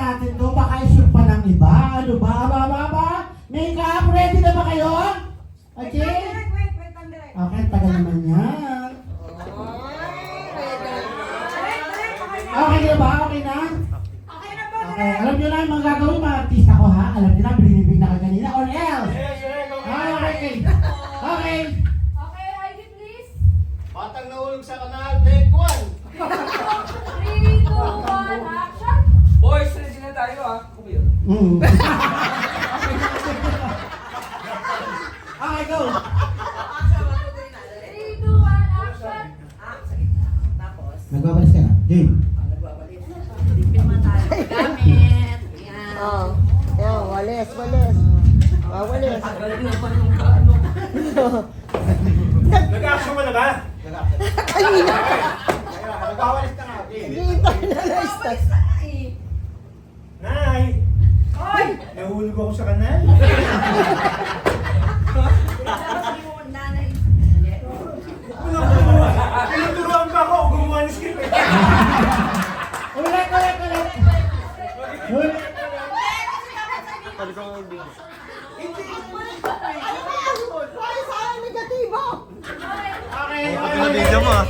natin to. Baka isip pa ng iba. Ano ba? Makeup, ready na ba kayo? Okay? Okay, tagal naman yan. Okay na ba? Okay na? Okay, alam nyo na yung mga gagawin mga artista ko ha? Alam nyo na, binibig na ka kanina or else? Okay. Okay. Okay, ID please. Batang nahulog sa kanal, take 1. 3, 2, 1, action! Boys, ready na tayo ah. Kumil. Okay, go. 3, 2, 1, action! Nagbabalis ka na. Game. Gamit. Yan. Oh, yan, walis. Walis. Nag-action mo na ba? Nagwawalis ka nga. Internalize. Nay! Nahulog ako sa kanal. Tinuturuan pa ako, gumawa ng script eh. Ulit. Ay, saan negatibo? Okay. Video mo ah.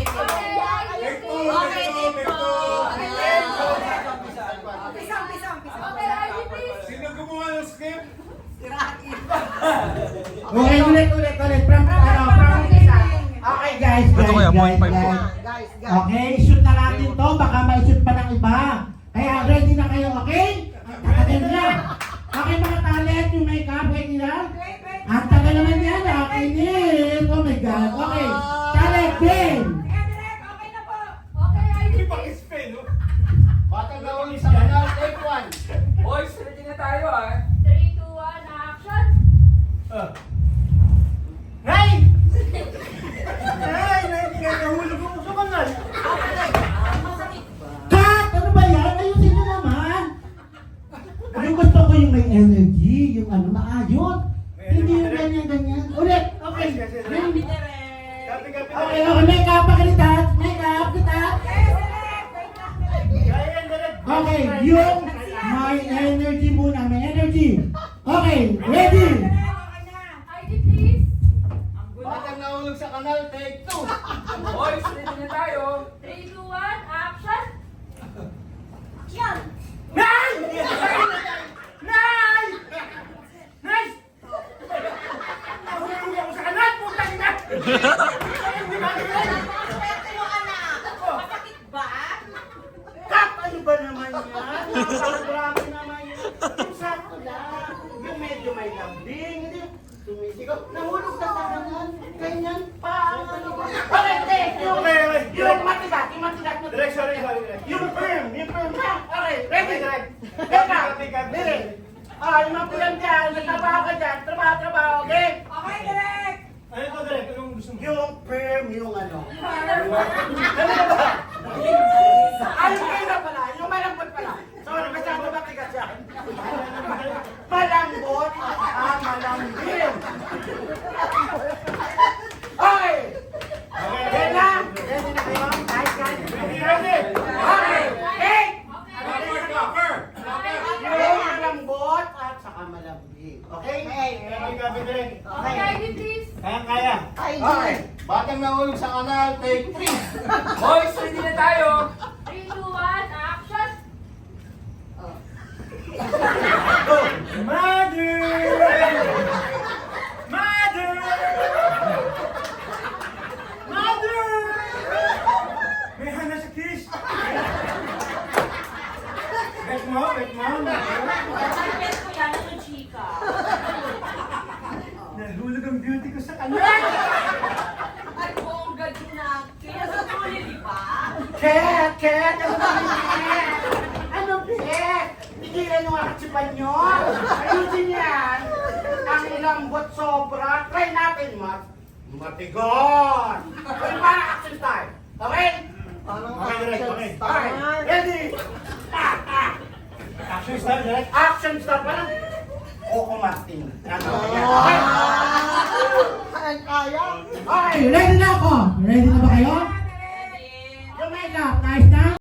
Okay, ID please. Sino gumawa ng script? Okay, ulit. From isa. Okay, guys. Guys. Okay, shoot na natin to. Baka ma-shoot pa ng iba. Kaya ready na kayo, okay? Kakatin na. Okay, mga talent, yung makeup, ready na? Ang tagal naman yan, okay, Nil. Oh my God. Okay, talent, game. Okay, ID Hindi please. pang-spell, no? Batang nahulog sa kanal, take 1. Boys, ready na tayo ah. 3, 2, 1, action! Nay! Nahulog ako sa kanal. Cut! Ano ba yan? Ayusin nyo naman. Yung gusto ko yung may energy, yung ano, maayos. Hindi yung ganyan. Ulit, okay. Gabi. Okay, makeup, pakalitat. Makeup, kita. Okay, yung may energy muna, may energy. Okay, ready? ID please. Batang nahulog sa kanal, take 2. Boys, ready na tayo. 3, 2, 1, action! Yan! Nay! Nay! Nay! Nahulog ako sa kanal, putang ina! Kap! Ano ba naman yan? Grabe naman yun. Yung sakto lang. Yung medyo may lambing. Hindi sumisigaw. Nahulog ka sa kanal. Ganyan pa. Ano ba? Okay. Yung matigas mo. Direct, sorry. Yung firm na. Okay, ready? Teka, dili. Yung mga pulang dyan, nagtrabaho ka dyan. Trabaho, okay? Okay, direct! Ano ito, Direk? Anong gusto mo? Yung firm, yung ano. Ano ba? Ayun kayo na pala, yung malambot pala. Sorry, masyado matigas yan. Malambot, malambing. Okay! Ready na? Ready na kayo? Guys. Ready? Okay! Hey! Cover! Yung malambot at saka malambing. Okay? Okay, gabi, Direk. Okay, ID please. Kaya. Okay. Batang nahulog sa kanal, take 3. Boys, ready na tayo. 3, 2, 1, action! Mother! May hana sa kiss! Wait mo. Pagkakit ko yan, ito chika. Nahulog ang beauty ko sa kanal! Ay, bongga din na. Kaya sa tuloy, di ba? Ket! Ano ba yan? Ano, Ket? Tigilan yung aksipan nyo. Ayusin yan. Ang lambot sobra. Try natin, matigon. Pero para action style. Okay? Parang Okay, direct, okay. Okay. Ready? Action start, Direk. Action style. Parang Coco Martin. Okay? kaya. Okay, ready na ako. Ready na ba kayo?